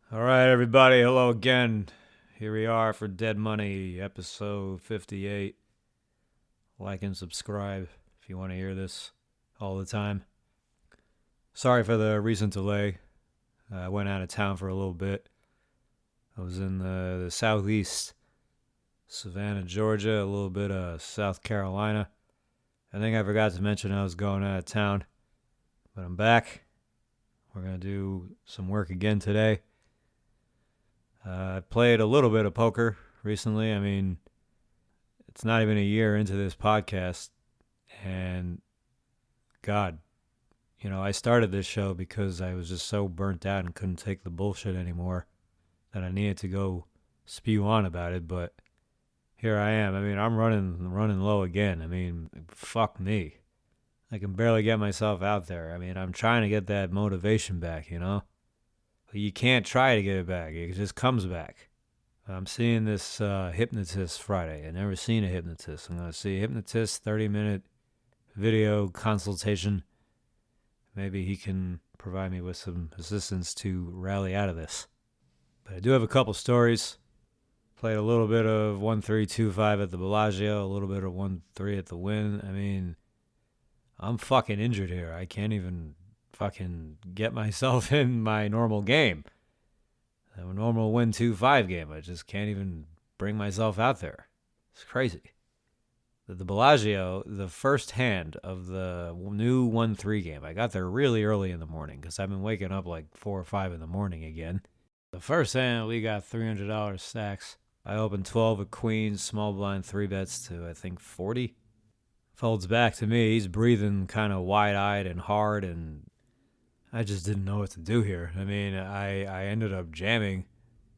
All right, everybody. Hello again. Here we are for Dead Money, episode 58. Like and subscribe if you want to hear this all the time. Sorry for the recent delay. I went out of town for a little bit. I was in the southeast, Savannah, Georgia, a little bit of South Carolina. I think I forgot to mention I was going out of town, but I'm back. We're going to do some work again today. I played a little bit of poker recently. I mean, it's not even a year into this podcast, and God, I started this show because I was just so burnt out and couldn't take the bullshit anymore that I needed to go spew on about it. But here I am. I mean, I'm running low again. I mean, fuck me. I can barely get myself out there. I mean, I'm trying to get that motivation back, But you can't try to get it back. It just comes back. I'm seeing this hypnotist Friday. I've never seen a hypnotist. I'm going to see a hypnotist, 30-minute video consultation. Maybe he can provide me with some assistance to rally out of this. But I do have a couple stories. Played a little bit of 1-3-2-5 at the Bellagio, a little bit of 1-3 at the Wynn. I mean, I'm fucking injured here. I can't even fucking get myself in my normal game. A normal win 2-5 game. I just can't even bring myself out there. It's crazy. The Bellagio, the first hand of the new 1-3 game, I got there really early in the morning because I've been waking up like 4 or 5 in the morning again. The first hand, we got $300 stacks. I opened 12 of queens, small blind 3-bets to, I think, 40. Folds back to me. He's breathing kind of wide-eyed and hard, and I just didn't know what to do here. I mean, I ended up jamming,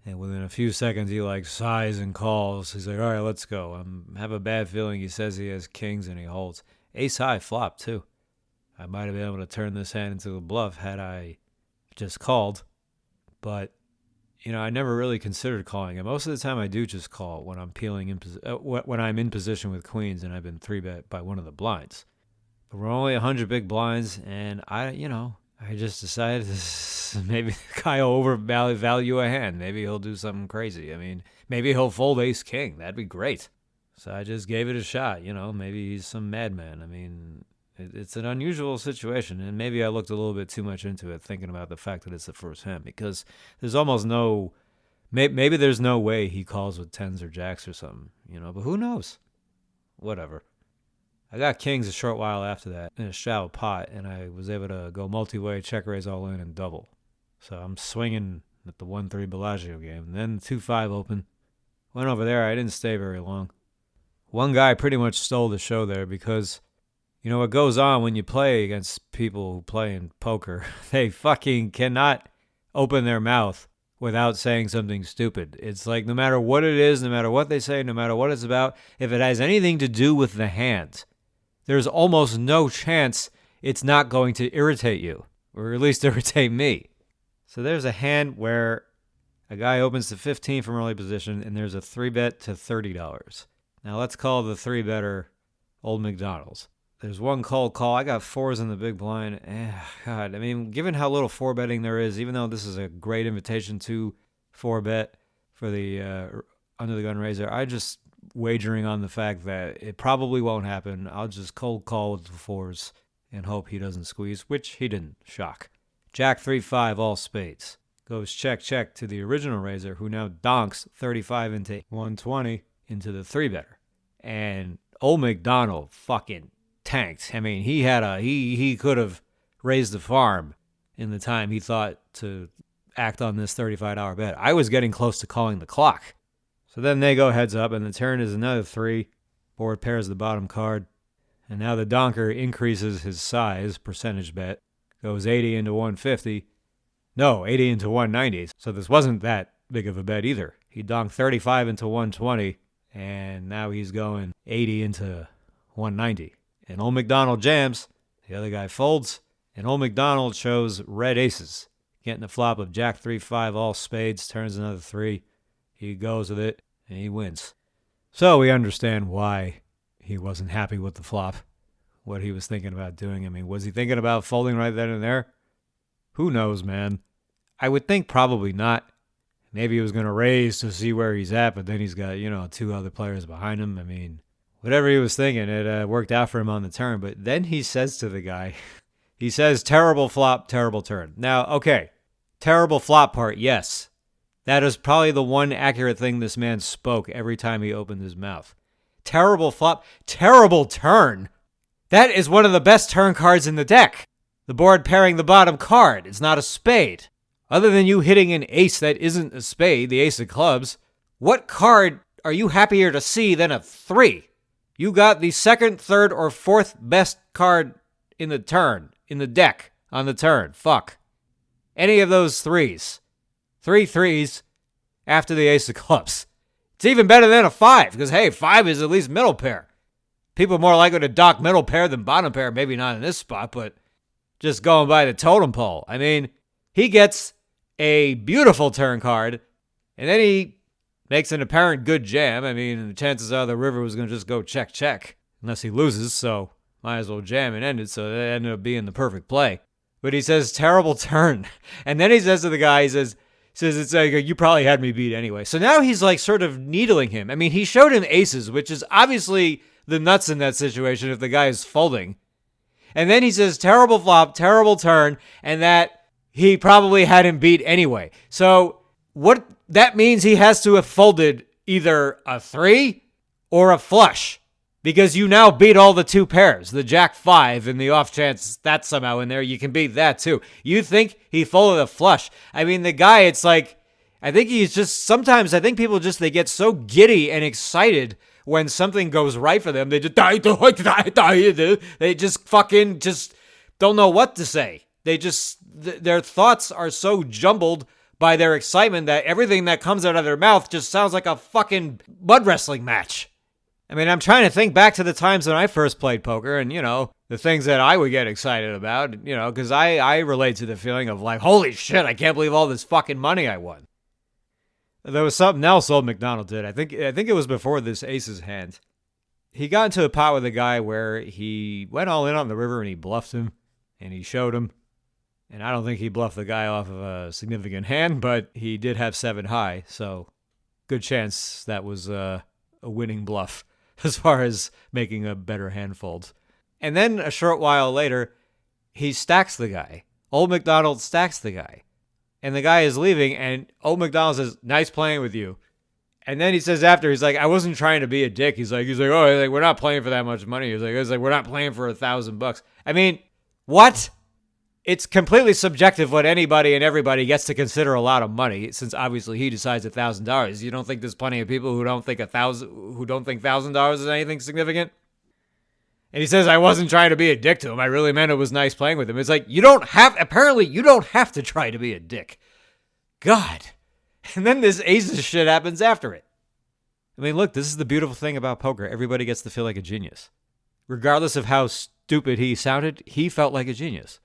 and within a few seconds, he sighs and calls. He's like, all right, let's go. I have a bad feeling he says he has kings, and he holds. Ace high flop, too. I might have been able to turn this hand into a bluff had I just called, but I never really considered calling it. Most of the time, I do just call when I'm when I'm in position with queens and I've been 3-bet by one of the blinds. But we're only 100 big blinds, and I just decided maybe the guy will overvalue a hand. Maybe he'll do something crazy. I mean, maybe he'll fold ace king. That'd be great. So I just gave it a shot. Maybe he's some madman. I mean, it's an unusual situation, and maybe I looked a little bit too much into it, thinking about the fact that it's the first hand, because there's almost no, maybe there's no way he calls with tens or jacks or something, but who knows? Whatever. I got kings a short while after that in a shallow pot, and I was able to go multi-way, check raise all in, and double. So I'm swinging at the 1-3 Bellagio game. And then 2-5 open. Went over there. I didn't stay very long. One guy pretty much stole the show there because what goes on when you play against people who play in poker, they fucking cannot open their mouth without saying something stupid. It's like no matter what it is, no matter what they say, no matter what it's about, if it has anything to do with the hand, there's almost no chance it's not going to irritate you, or at least irritate me. So there's a hand where a guy opens to 15 from early position, and there's a 3-bet to $30. Now let's call the 3-better Old McDonald's. There's one cold call. I got 4s in the big blind. God, I mean, given how little 4-betting there is, even though this is a great invitation to 4-bet for the under the gun raiser, I just wagering on the fact that it probably won't happen. I'll just cold call with the 4s and hope he doesn't squeeze, which he didn't. Shock. Jack 3-5, all spades. Goes check to the original raiser, who now donks 35 into 120 into the 3-better. And Old McDonald fucking tanked. I mean, he could have raised the farm in the time he thought to act on this $35 bet. I was getting close to calling the clock. So then they go heads up, and the turn is another 3. Board pairs the bottom card. And now the donker increases his size, percentage bet. Goes 80 into 150. No, 80 into 190. So this wasn't that big of a bet either. He donked 35 into 120, and now he's going 80 into 190. And Old McDonald jams. The other guy folds, and Old McDonald shows red aces. Getting a flop of Jack 3-5, all spades, turns another 3. He goes with it, and he wins. So we understand why he wasn't happy with the flop, what he was thinking about doing. I mean, was he thinking about folding right then and there? Who knows, man? I would think probably not. Maybe he was going to raise to see where he's at, but then he's got, two other players behind him. I mean, whatever he was thinking, it worked out for him on the turn. But then he says to the guy, he says, terrible flop, terrible turn. Now, okay, terrible flop part, yes. That is probably the one accurate thing this man spoke every time he opened his mouth. Terrible flop, terrible turn. That is one of the best turn cards in the deck. The board pairing the bottom card. It's not a spade. Other than you hitting an ace that isn't a spade, the ace of clubs, what card are you happier to see than a 3? You got the second, third, or fourth best card in the turn, in the deck, on the turn. Fuck. Any of those 3s. 3 3s after the ace of clubs. It's even better than a 5, because, hey, 5 is at least middle pair. People are more likely to dock middle pair than bottom pair. Maybe not in this spot, but just going by the totem pole. I mean, he gets a beautiful turn card, and then he makes an apparent good jam. I mean, the chances are the river was going to just go check, check, unless he loses, so might as well jam and end it, so that ended up being the perfect play. But he says, terrible turn. And then he says to the guy, he says, it's like, you probably had me beat anyway. So now he's like sort of needling him. I mean, he showed him aces, which is obviously the nuts in that situation if the guy is folding. And then he says, terrible flop, terrible turn, and that he probably had him beat anyway. So what that means, he has to have folded either a 3 or a flush, because you now beat all the 2 pairs, the jack 5, and the off chance that's somehow in there, you can beat that too. You think he folded a flush. I mean, the guy, it's like, I think he's just, sometimes I think people just, they get so giddy and excited when something goes right for them. They just they just fucking just don't know what to say. They just, their thoughts are so jumbled by their excitement that everything that comes out of their mouth just sounds like a fucking mud wrestling match. I mean, I'm trying to think back to the times when I first played poker and, the things that I would get excited about, because I relate to the feeling of like, holy shit, I can't believe all this fucking money I won. There was something else old McDonald did. I think it was before this ace's hand. He got into a pot with a guy where he went all in on the river and he bluffed him and he showed him. And I don't think he bluffed the guy off of a significant hand, but he did have 7 high, so good chance that was a winning bluff as far as making a better hand fold. And then a short while later, he stacks the guy. Old McDonald stacks the guy. And the guy is leaving, and old McDonald says, nice playing with you. And then he says after, he's like, I wasn't trying to be a dick. He's like, oh, we're not playing for that much money. He's like, we're not playing for $1,000. I mean, what? It's completely subjective what anybody and everybody gets to consider a lot of money, since obviously he decides $1,000. You don't think there's plenty of people who don't think $1,000 is anything significant? And he says, I wasn't trying to be a dick to him. I really meant it was nice playing with him. It's like, apparently you don't have to try to be a dick. God. And then this aces shit happens after it. I mean, look, this is the beautiful thing about poker. Everybody gets to feel like a genius. Regardless of how stupid he sounded, he felt like a genius.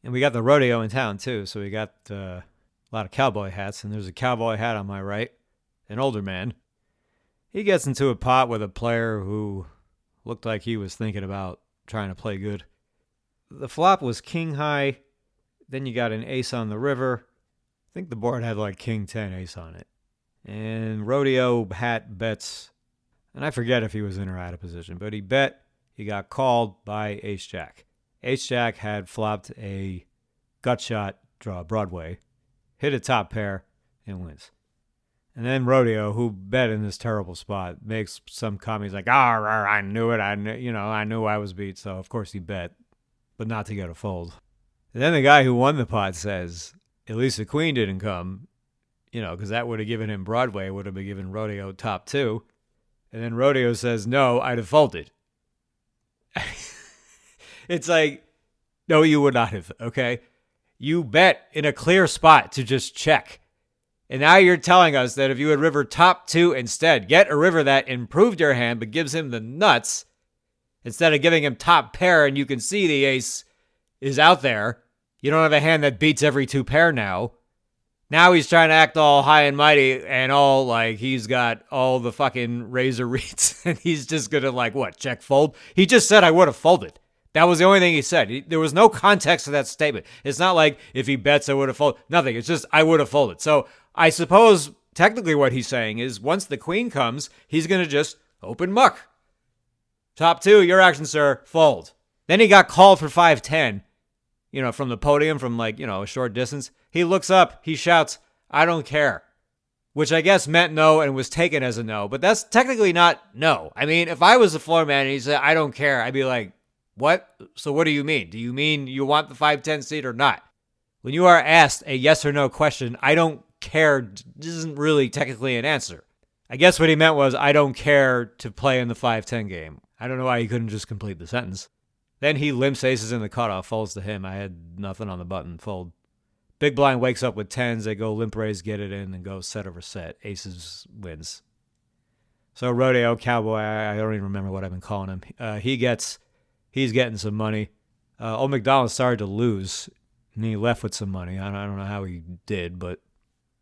And we got the rodeo in town, too. So we got a lot of cowboy hats. And there's a cowboy hat on my right. An older man. He gets into a pot with a player who looked like he was thinking about trying to play good. The flop was king high. Then you got an ace on the river. I think the board had like king 10 ace on it. And rodeo hat bets. And I forget if he was in or out of position. But he bet. He got called by ace jack. Ace jack had flopped a gut shot draw Broadway. Hit a top pair and wins. And then Rodeo, who bet in this terrible spot, makes some comment. He's like, I knew it. I knew I was beat. So, of course, he bet, but not to get a fold. And then the guy who won the pot says, at least the queen didn't come, because that would have given him Broadway, would have been given Rodeo top 2. And then Rodeo says, no, I'd have folded. It's like, no, you would not have, okay? You bet in a clear spot to just check. And now you're telling us that if you had river top 2 instead, get a river that improved your hand but gives him the nuts, instead of giving him top pair and you can see the ace is out there. You don't have a hand that beats every 2 pair now. Now he's trying to act all high and mighty and all like he's got all the fucking razor reads and he's just going to check fold. He just said I would have folded. That was the only thing he said. There was no context to that statement. It's not like if he bets I would have folded. Nothing. It's just I would have folded. So I suppose technically what he's saying is once the queen comes, he's going to just open muck. Top two, your action, sir. Fold. Then he got called for 5-10, from the podium from a short distance. He looks up. He shouts, I don't care. Which I guess meant no and was taken as a no. But that's technically not no. I mean, if I was the floor man and he said, I don't care, I'd be like, what? So what do you mean? Do you mean you want the 5-10 seat or not? When you are asked a yes or no question, I don't care isn't really technically an answer. I guess what he meant was, I don't care to play in the 5-10 game. I don't know why he couldn't just complete the sentence. Then he limps aces in the cutoff, folds to him. I had nothing on the button, fold. Big blind wakes up with 10s. They go limp raise, get it in, and go set over set. Aces wins. So Rodeo Cowboy, I don't even remember what I've been calling him. He's getting some money. Old McDonald started to lose, and he left with some money. I don't know how he did, but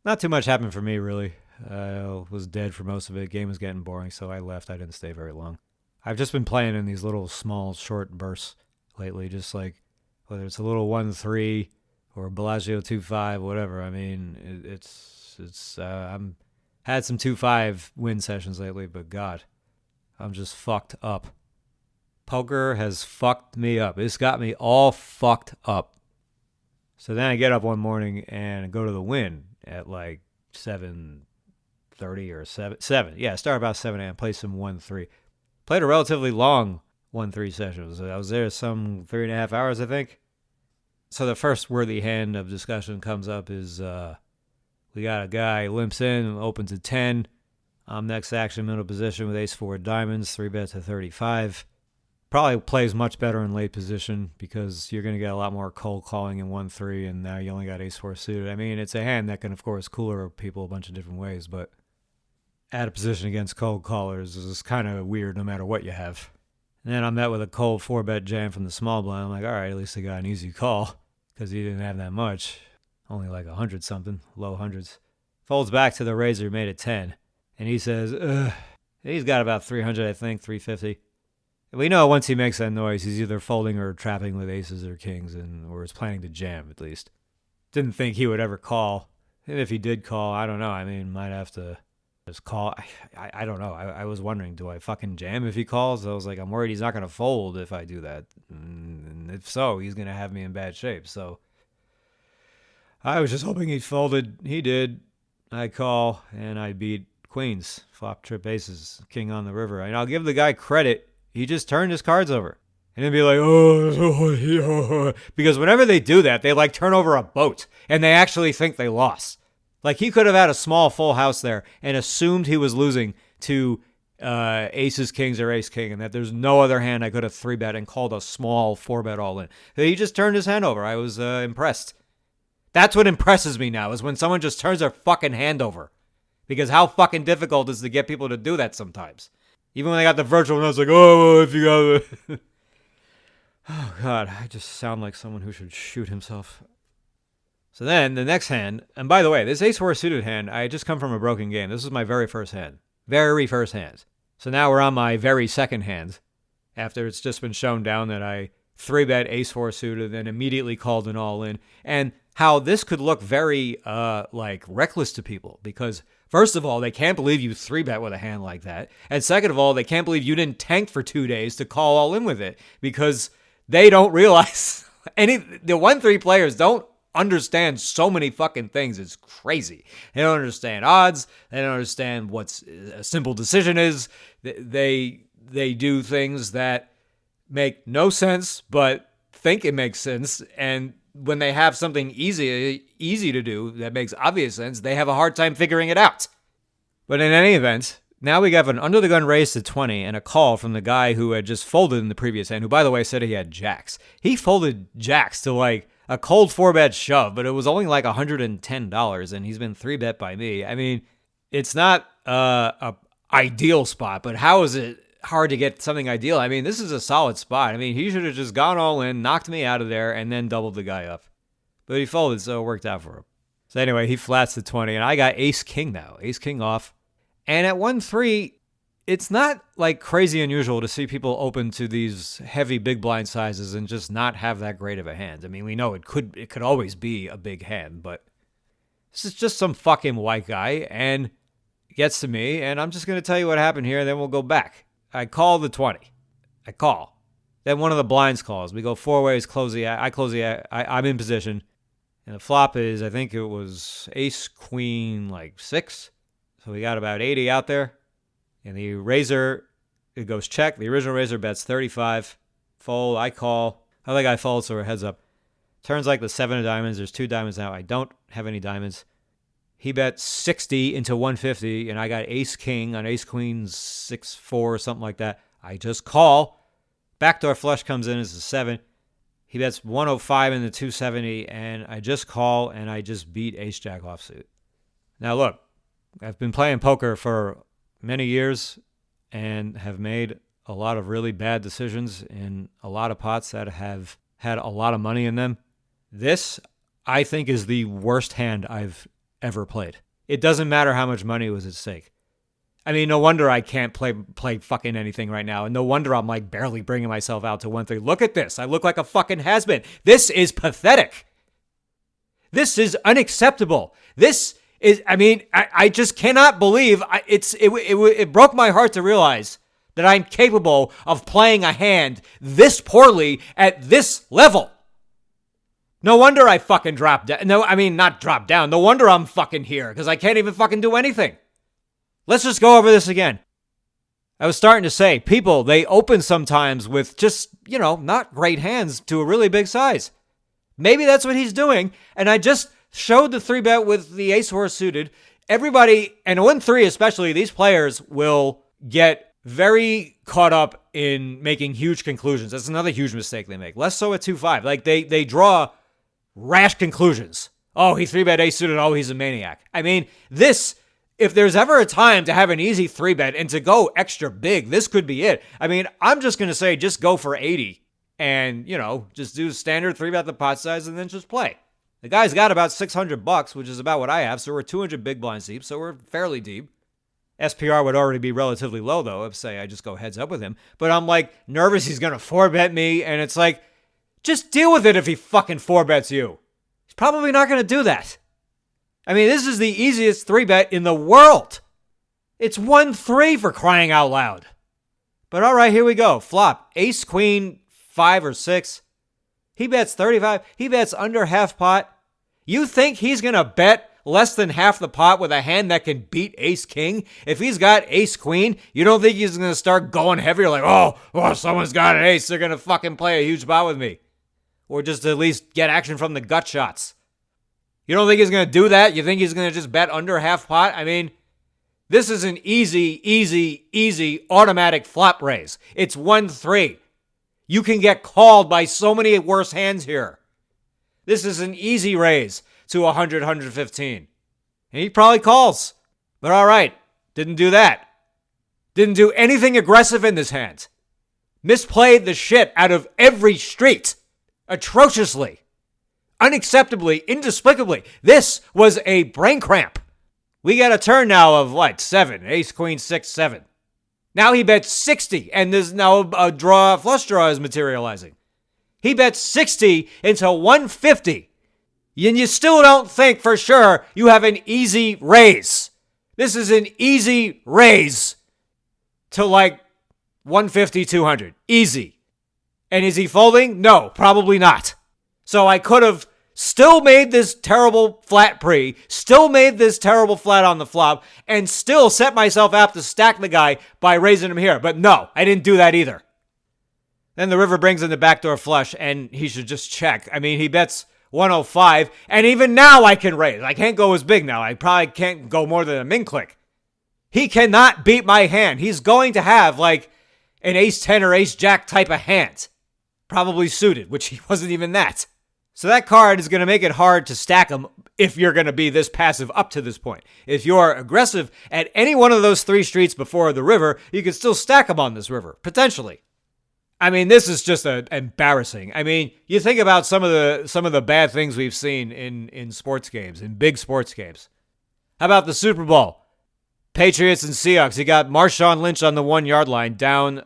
not too much happened for me, really. I was dead for most of it. Game was getting boring, so I left. I didn't stay very long. I've just been playing in these little small short bursts lately, just like whether it's a little 1-3 or Bellagio 2-5, whatever. I mean, I'm had some 2-5 win sessions lately, but God, I'm just fucked up. Poker has fucked me up. It's got me all fucked up. So then I get up one morning and go to the Win at 7:30 or 7. Yeah, start about 7 a.m. Play some 1-3. Played a relatively long 1-3 session. I was there some 3.5 hours, I think. So the first worthy hand of discussion comes up is we got a guy limps in, opens at 10. I'm next action, middle position with ace-4 diamonds, 3-bet to 35. Probably plays much better in late position because you're going to get a lot more cold calling in 1-3, and now you only got ace-4 suited. I mean, it's a hand that can, of course, cooler people a bunch of different ways, but out of position against cold callers is kind of weird no matter what you have. And then I'm met with a cold 4-bet jam from the small blind. I'm like, all right, at least I got an easy call because he didn't have that much. Only 100-something, low hundreds. Folds back to the razor, made it 10. And he says, ugh. He's got about 300, I think, 350. We know once he makes that noise, he's either folding or trapping with aces or kings, or is planning to jam, at least. Didn't think he would ever call. And if he did call, I don't know. I mean, might have to just call. I don't know. I was wondering, do I fucking jam if he calls? I was like, I'm worried he's not going to fold if I do that. And if so, he's going to have me in bad shape. So I was just hoping he folded. He did. I call, and I beat queens. Flop, trip, aces, king on the river. And I'll give the guy credit. He just turned his cards over. And then be like, oh, because whenever they do that, they turn over a boat and they actually think they lost. He could have had a small full house there and assumed he was losing to aces, kings, or ace king, and that there's no other hand I could have 3-bet and called a small 4-bet all in. He just turned his hand over. I was impressed. That's what impresses me now, is when someone just turns their fucking hand over. Because how fucking difficult is it to get people to do that sometimes? Even when they got the virtual notes, oh, if you got it. Oh, God, I just sound like someone who should shoot himself. So then, the next hand, and by the way, this ace-4 suited hand, I had just come from a broken game. This was my very first hand. Very first hand. So now we're on my very second hand, after it's just been shown down that I 3-bet ace-4 suited, then immediately called an all-in. And how this could look very, reckless to people, because first of all, they can't believe you 3-bet with a hand like that. And second of all, they can't believe you didn't tank for 2 days to call all in with it, because they don't realize the 1-3 players don't understand so many fucking things. It's crazy. They don't understand odds. They don't understand what a simple decision is. They do things that make no sense, but think it makes sense. And when they have something easy to do that makes obvious sense, they have a hard time figuring it out. But in any event, now we have an under-the-gun raise to 20 and a call from the guy who had just folded in the previous hand, who, by the way, said he had jacks. He folded jacks to, a cold 4-bet shove, but it was only $110, and he's been 3-bet by me. I mean, it's not a ideal spot, but how is it hard to get something ideal? I mean, this is a solid spot. I mean, he should have just gone all in, knocked me out of there, and then doubled the guy up. But he folded, so it worked out for him. So anyway, he flats to 20, and I got ace-king now. Ace-king off. And at 1-3, it's not like crazy unusual to see people open to these heavy big blind sizes and just not have that great of a hand. I mean, we know it could always be a big hand, but this is just some fucking white guy and gets to me, and I'm just going to tell you what happened here, and then we'll go back. I call the 20. I call. Then one of the blinds calls. We go 4 ways, close the I close the I'm in position. And the flop is, I think it was ace, queen, like 6. So we got about 80 out there. And the raiser, it goes check. The original raiser bets 35. Fold, I call. Other guy folds, so we're heads up. Turns like the 7 of diamonds. There's 2 diamonds now. I don't have any diamonds. He bet 60 into 150, and I got ace king on ace queen 6-4 or something like that. I just call. Backdoor flush comes in as a 7. He bets 105 into 270, and I just call, and I just beat ace jack offsuit. Now look, I've been playing poker for many years and have made a lot of really bad decisions in a lot of pots that have had a lot of money in them. This, I think, is the worst hand I've ever played. It doesn't matter how much money was at stake. I mean, no wonder I can't play fucking anything right now. And no wonder I'm like barely bringing myself out to 1-3. Look at this. I look like a fucking has-been. This is pathetic. This is unacceptable. This is, I mean, I just cannot believe it broke my heart to realize that I'm capable of playing a hand this poorly at this level. No wonder I fucking dropped down. No, I mean, not dropped down. No wonder I'm fucking here because I can't even fucking do anything. Let's just go over this again. I was starting to say, people, they open sometimes with just, not great hands to a really big size. Maybe that's what he's doing. And I just showed the 3-bet with the ace-4 suited. Everybody, and 1-3 especially, these players will get very caught up in making huge conclusions. That's another huge mistake they make. Less so at 2-5. Like, they draw rash conclusions. Oh, he 3-bet ace suited. Oh, he's a maniac. I mean, this... If there's ever a time to have an easy 3-bet and to go extra big, this could be it. I mean, I'm just going to say just go for 80 and, just do standard 3-bet the pot size and then just play. The guy's got about $600, which is about what I have, so we're 200 big blinds deep, so we're fairly deep. SPR would already be relatively low, though, if, say, I just go heads up with him. But I'm, like, nervous he's going to 4-bet me, and it's like, just deal with it if he fucking 4-bets you. He's probably not going to do that. I mean, this is the easiest 3-bet in the world. It's 1-3 for crying out loud. But all right, here we go. Flop. Ace, queen, 5 or 6. He bets 35. He bets under half pot. You think he's going to bet less than half the pot with a hand that can beat ace, king? If he's got ace, queen, you don't think he's going to start going heavier like, oh, someone's got an ace. They're going to fucking play a huge pot with me. Or just at least get action from the gut shots. You don't think he's going to do that? You think he's going to just bet under half pot? I mean, this is an easy automatic flop raise. It's 1-3. You can get called by so many worse hands here. This is an easy raise to 100, 115. And he probably calls. But all right, didn't do that. Didn't do anything aggressive in this hand. Misplayed the shit out of every street. Atrociously. Unacceptably, inexplicably. This was a brain cramp. We got a turn now of 7. Ace, queen, 6, 7. Now he bets 60, and there's now a flush draw is materializing. He bets 60 into 150. And you still don't think for sure you have an easy raise. This is an easy raise to 150, 200. Easy. And is he folding? No, probably not. So I could have still made this terrible flat pre, still made this terrible flat on the flop, and still set myself up to stack the guy by raising him here. But no, I didn't do that either. Then the river brings in the backdoor flush, and he should just check. I mean, he bets 105, and even now I can raise. I can't go as big now. I probably can't go more than a min click. He cannot beat my hand. He's going to have an ace 10 or ace jack type of hand. Probably suited, which he wasn't even that. So that card is going to make it hard to stack them if you're going to be this passive up to this point. If you're aggressive at any one of those 3 streets before the river, you can still stack them on this river, potentially. I mean, this is just embarrassing. I mean, you think about some of the bad things we've seen in sports games, in big sports games. How about the Super Bowl? Patriots and Seahawks. You got Marshawn Lynch on the 1 yard line, down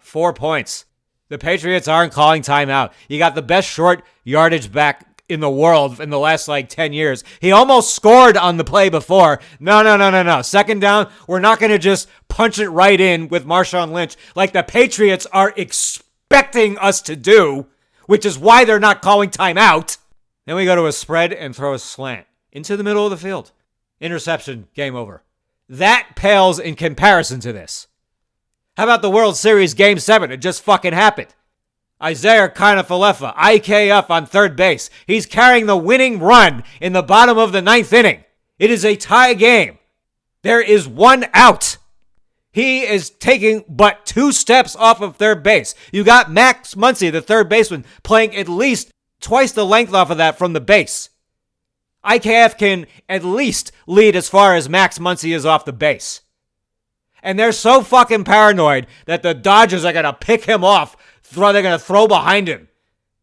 4 points. The Patriots aren't calling timeout. You got the best short yardage back in the world in the last 10 years. He almost scored on the play before. No. Second down, we're not going to just punch it right in with Marshawn Lynch like the Patriots are expecting us to do, which is why they're not calling timeout. Then we go to a spread and throw a slant into the middle of the field. Interception, game over. That pales in comparison to this. How about the World Series Game 7? It just fucking happened. Isaiah Kiner-Falefa, IKF on third base. He's carrying the winning run in the bottom of the 9th inning. It is a tie game. There is 1 out. He is taking but 2 steps off of third base. You got Max Muncy, the third baseman, playing at least twice the length off of that from the base. IKF can at least lead as far as Max Muncy is off the base. And they're so fucking paranoid that the Dodgers are going to pick him off. They're going to throw behind him.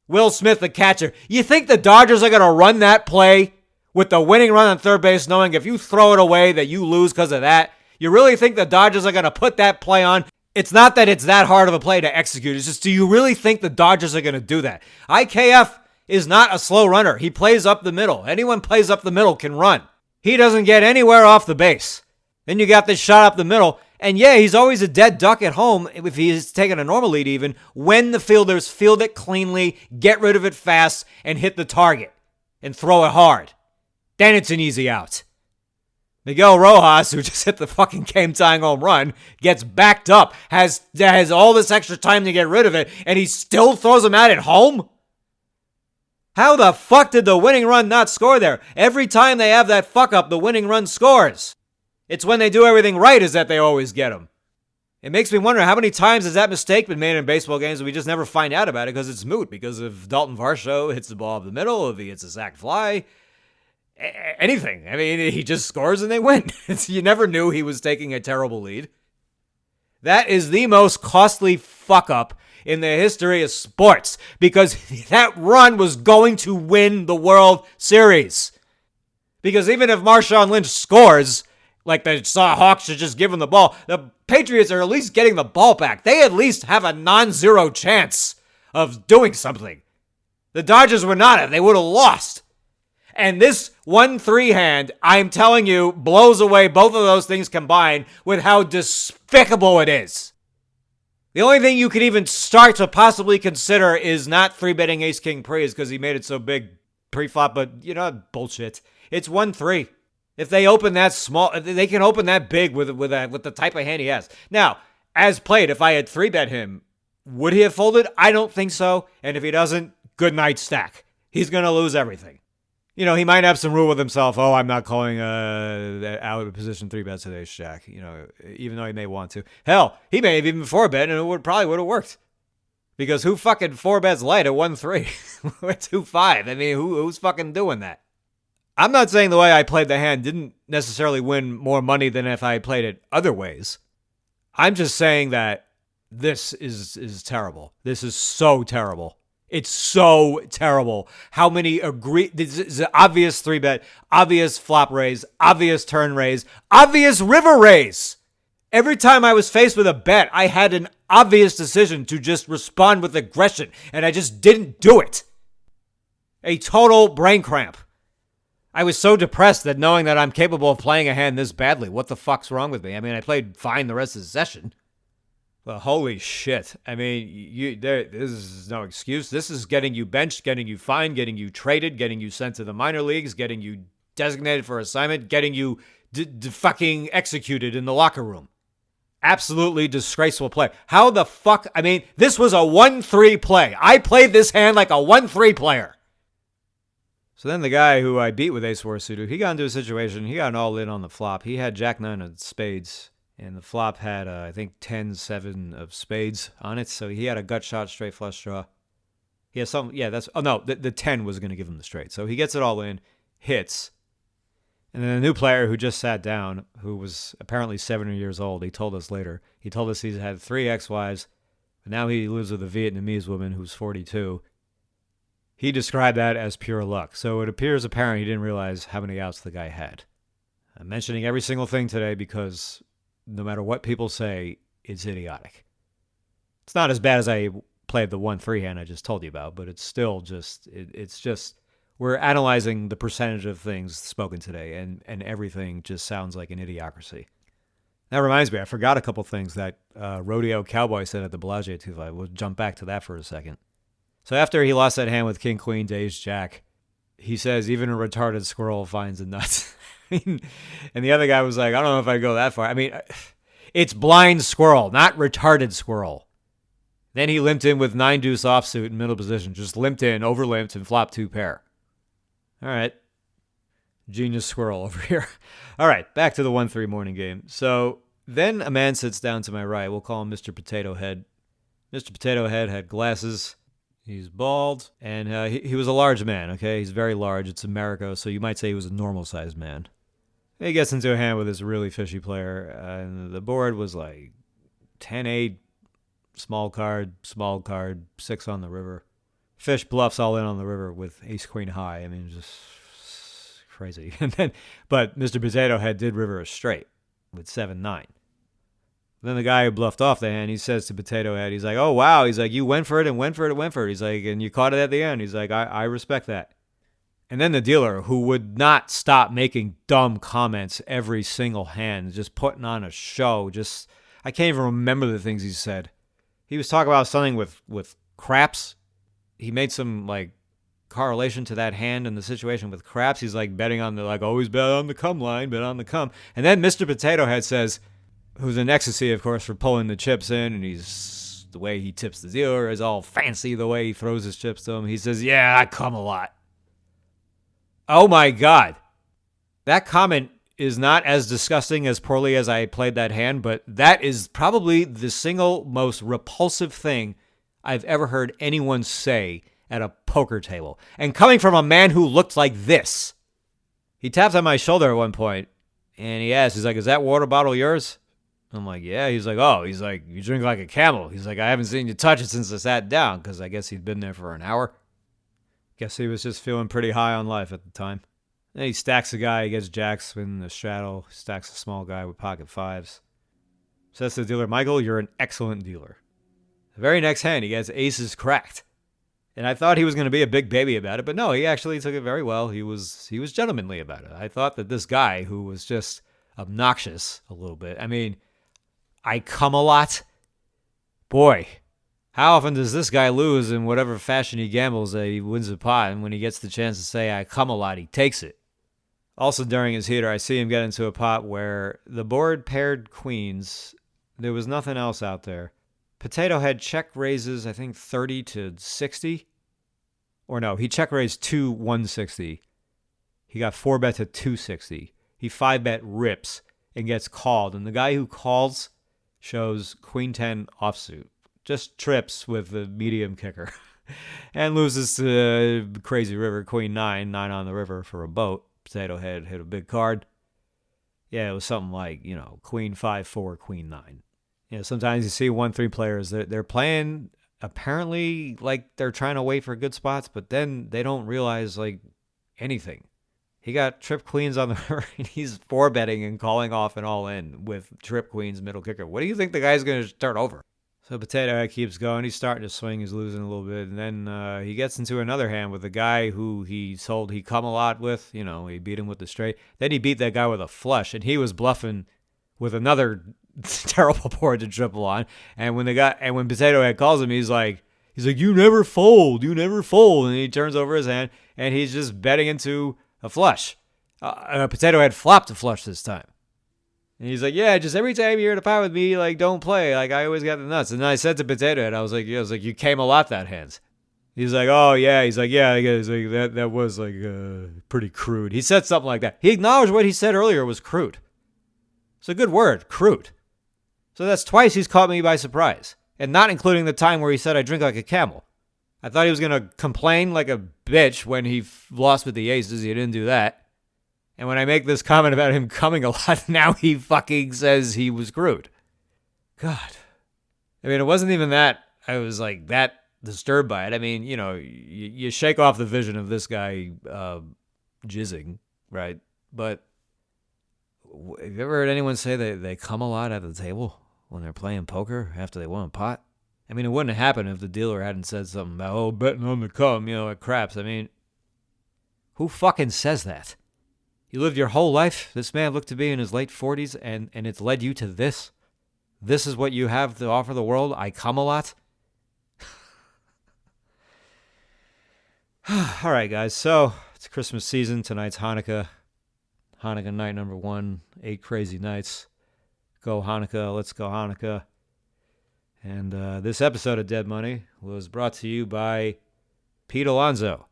Will Smith, the catcher. You think the Dodgers are going to run that play with the winning run on third base, knowing if you throw it away that you lose because of that? You really think the Dodgers are going to put that play on? It's not that it's that hard of a play to execute. It's just, do you really think the Dodgers are going to do that? IKF is not a slow runner. He plays up the middle. Anyone plays up the middle can run. He doesn't get anywhere off the base. Then you got this shot up the middle. And yeah, he's always a dead duck at home if he's taking a normal lead even, when the fielders field it cleanly, get rid of it fast, and hit the target. And throw it hard. Then it's an easy out. Miguel Rojas, who just hit the fucking game-tying home run, gets backed up, has all this extra time to get rid of it, and he still throws him out at home? How the fuck did the winning run not score there? Every time they have that fuck up, the winning run scores. It's when they do everything right is that they always get them. It makes me wonder how many times has that mistake been made in baseball games and we just never find out about it because it's moot. Because if Dalton Varsho hits the ball up the middle, if he hits a sac fly, anything. I mean, he just scores and they win. You never knew he was taking a terrible lead. That is the most costly fuck up in the history of sports because that run was going to win the World Series. Because even if Marshawn Lynch scores, like the Hawks should just give him the ball, the Patriots are at least getting the ball back. They at least have a non-zero chance of doing something. The Dodgers were not. They would have lost. And this 1-3 hand, I'm telling you, blows away both of those things combined with how despicable it is. The only thing you could even start to possibly consider is not 3-betting Ace-King Pre's because he made it so big pre-flop, but bullshit. It's 1-3. If they open that small, they can open that big with the type of hand he has. Now, as played, if I had 3-bet him, would he have folded? I don't think so. And if he doesn't, good night stack. He's going to lose everything. He might have some rule with himself. Oh, I'm not calling out of position 3-bets today, Shaq. Even though he may want to. Hell, he may have even 4-bet, and it probably would have worked. Because who fucking 4-bets light at 1-3? It's 2-5. I mean, who's fucking doing that? I'm not saying the way I played the hand didn't necessarily win more money than if I played it other ways. I'm just saying that this is terrible. This is so terrible. It's so terrible. How many agree? This is an obvious 3-bet, obvious flop raise, obvious turn raise, obvious river raise. Every time I was faced with a bet, I had an obvious decision to just respond with aggression, and I just didn't do it. A total brain cramp. I was so depressed that knowing that I'm capable of playing a hand this badly, what the fuck's wrong with me? I mean, I played fine the rest of the session. Well, holy shit. I mean, this is no excuse. This is getting you benched, getting you fined, getting you traded, getting you sent to the minor leagues, getting you designated for assignment, getting you fucking executed in the locker room. Absolutely disgraceful play. How the fuck? I mean, this was a 1-3 play. I played this hand like a 1-3 player. So then the guy who I beat with ace-4 suited, he got into a situation, he got an all-in on the flop. He had jack-9 of spades, and the flop had, I think, 10-7 of spades on it. So he had a gut shot, straight flush draw. He has some, the 10 was going to give him the straight. So he gets it all in, hits. And then a new player who just sat down, who was apparently 70 years old, he told us later. He told us he's had 3 ex-wives, but now he lives with a Vietnamese woman who's 42. He described that as pure luck. So it appears apparent he didn't realize how many outs the guy had. I'm mentioning every single thing today because no matter what people say, it's idiotic. It's not as bad as I played the 1-3 hand I just told you about, but it's still just, it's just, we're analyzing the percentage of things spoken today, and everything just sounds like an idiocracy. That reminds me, I forgot a couple things that Rodeo Cowboy said at the Bellagio 2-5. We'll jump back to that for a second. So after he lost that hand with King, Queen, Ace, Jack, he says even a retarded squirrel finds a nut. And the other guy was like, I don't know if I'd go that far. I mean, it's blind squirrel, not retarded squirrel. Then he limped in with 9-deuce offsuit in middle position. Just limped in, over-limped, and flopped 2 pair. All right. Genius squirrel over here. All right, back to the 1-3 morning game. So then a man sits down to my right. We'll call him Mr. Potato Head. Mr. Potato Head had glasses. He's bald, and he was a large man, okay? He's very large. It's America, so you might say he was a normal-sized man. He gets into a hand with this really fishy player, and the board was like 10-8, small card, 6 on the river. Fish bluffs all in on the river with ace-queen high. I mean, just crazy. But Mr. Potato Head did river a straight with 7-9. Then the guy who bluffed off the hand, he says to Potato Head, he's like, oh, wow. He's like, you went for it and went for it and went for it. He's like, and you caught it at the end. He's like, I respect that. And then the dealer, who would not stop making dumb comments every single hand, just putting on a show, I can't even remember the things he said. He was talking about something with craps. He made some, like, correlation to that hand and the situation with craps. He's like betting on always bet on the come line, bet on the come. And then Mr. Potato Head says, who's in ecstasy, of course, for pulling the chips in, and the way he tips the dealer is all fancy, the way he throws his chips to him. He says, yeah, I come a lot. Oh my God. That comment is not as disgusting as poorly as I played that hand, but that is probably the single most repulsive thing I've ever heard anyone say at a poker table. And coming from a man who looked like this. He taps on my shoulder at one point, and he asks, he's like, is that water bottle yours? I'm like, yeah. He's like, you drink like a camel. He's like, I haven't seen you touch it since I sat down, because I guess he'd been there for an hour. Guess he was just feeling pretty high on life at the time. Then he stacks a guy, he gets jacks in the straddle, stacks a small guy with pocket fives. Says to the dealer, Michael, you're an excellent dealer. The very next hand, he gets aces cracked. And I thought he was going to be a big baby about it, but no, he actually took it very well. He was gentlemanly about it. I thought that this guy, who was just obnoxious a little bit, I mean, I come a lot. Boy, how often does this guy lose in whatever fashion he gambles that he wins a pot, and when he gets the chance to say, I come a lot, he takes it. Also, during his heater, I see him get into a pot where the board paired queens. There was nothing else out there. Potato Head check raises, I think, 30 to 60. Or no, he check raised to 160. He got 4-bet to 260. He 5-bet rips and gets called. And the guy who calls shows queen 10 offsuit. Just trips with the medium kicker. And loses to Crazy River, queen 9 on the river for a boat. Potato Head hit a big card. Yeah, it was something like, queen 5-4, queen 9. Sometimes you see 1-3 players, they're playing apparently like they're trying to wait for good spots, but then they don't realize like anything. He got trip queens on the river, and he's 4-betting and calling off and all in with trip queens middle kicker. What do you think the guy's going to start over? So Potato Head keeps going. He's starting to swing. He's losing a little bit. And then he gets into another hand with a guy who he told he come a lot with. He beat him with the straight. Then he beat that guy with a flush, and he was bluffing with another terrible board to triple on. And when Potato Head calls him, he's like, you never fold. And he turns over his hand, and he's just betting into a flush. Potato Head flopped a flush this time. And he's like, yeah, just every time you're in a pot with me, like, don't play. Like, I always got the nuts. And then I said to Potato Head, I was like, you came a lot that hands. He's like, oh, yeah. He's like, yeah, that was, like, pretty crude. He said something like that. He acknowledged what he said earlier was crude. It's a good word, crude. So that's twice he's caught me by surprise. And not including the time where he said I drink like a camel. I thought he was going to complain like a bitch when he lost with the aces. He didn't do that. And when I make this comment about him coming a lot, now he fucking says he was crude. God. I mean, it wasn't even that I was like that disturbed by it. I mean, you shake off the vision of this guy jizzing, right? But Have you ever heard anyone say they come a lot at the table when they're playing poker after they won a pot? I mean, it wouldn't have happened if the dealer hadn't said something about, oh, betting on the come, at craps. I mean, who fucking says that? You lived your whole life. This man looked to be in his late 40s, and it's led you to this. This is what you have to offer the world. I come a lot. All right, guys. So it's Christmas season. Tonight's Hanukkah. Hanukkah night number 1. 8 crazy nights. Go Hanukkah. Let's go Hanukkah. And this episode of Dead Money was brought to you by Pete Alonso.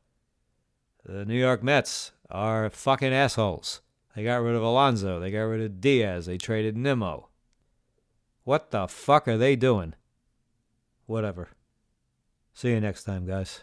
The New York Mets are fucking assholes. They got rid of Alonso. They got rid of Diaz. They traded Nimmo. What the fuck are they doing? Whatever. See you next time, guys.